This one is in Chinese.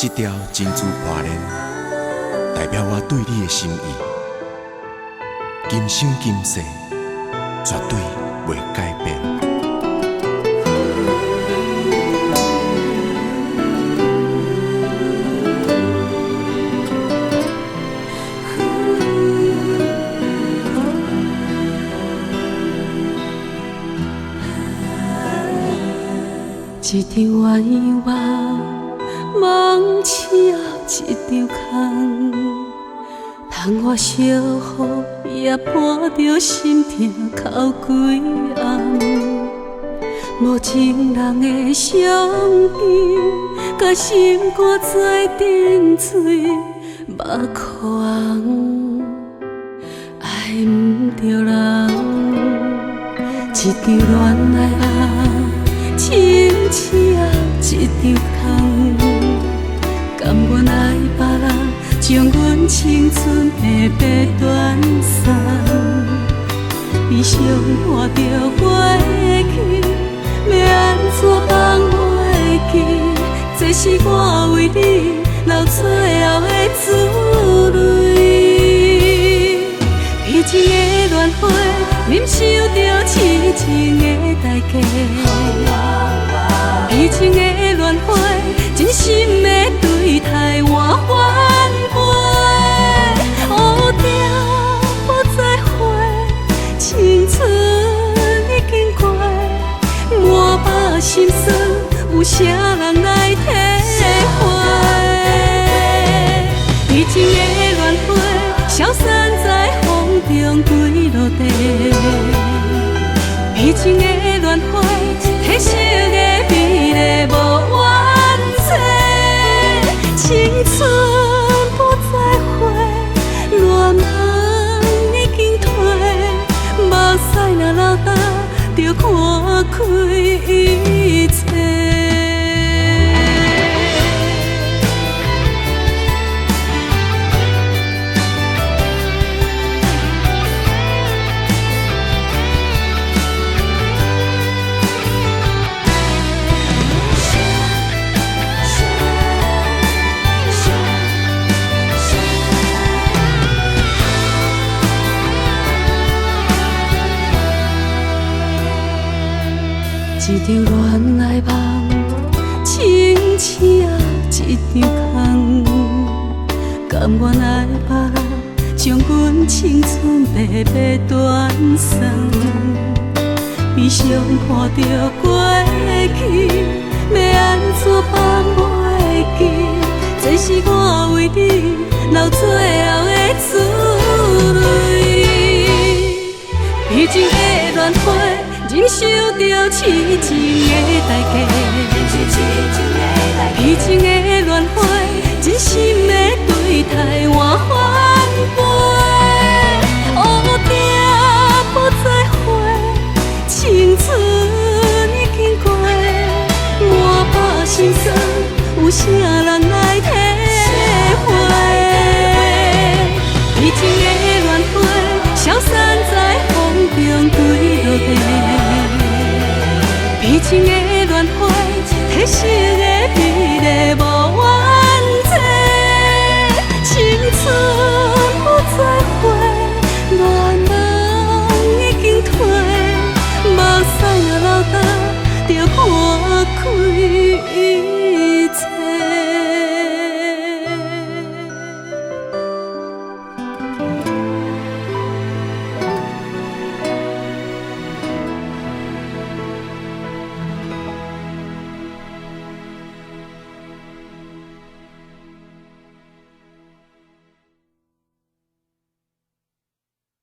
这条珍珠破链，代表我对你的心意，今生今世绝对袂改变。一场冤冤梦似后一场空，窗外小雨也伴着心痛哭几暗。无情人的相依，甲心肝在沉醉，目眶红，爱毋着人，一场恋爱亲像一场空，甘愿爱别人将阮青春白白断送，悲伤看着过去，要安怎放袂记？这是我为你留最后的滋味。彼情的恋花，忍受着痴情的代价。彼情的恋花，真心的对待我反背，乌条无再回，青春已经过，满腹心酸，有啥人来体会？彼情的恋花，消散在风中归落地。彼情的恋花，褪色的美丽无完整，青春无再回，恋梦已经褪，目屎若流干，就看开一切。一场恋爱梦，亲像一场空，甘愿爱别人将阮青春白白断送，悲伤看着过去，要安怎放袂记？这是我为你留最后的滋味。彼情的恋花，忍受着痴情的代价，彼情的恋花，真心的对待我反背，乌条无再回，青春已经过，满腹心酸，有啥人来体会？彼情的恋花，消散在风中归落地。彼情的恋花，褪色的美丽无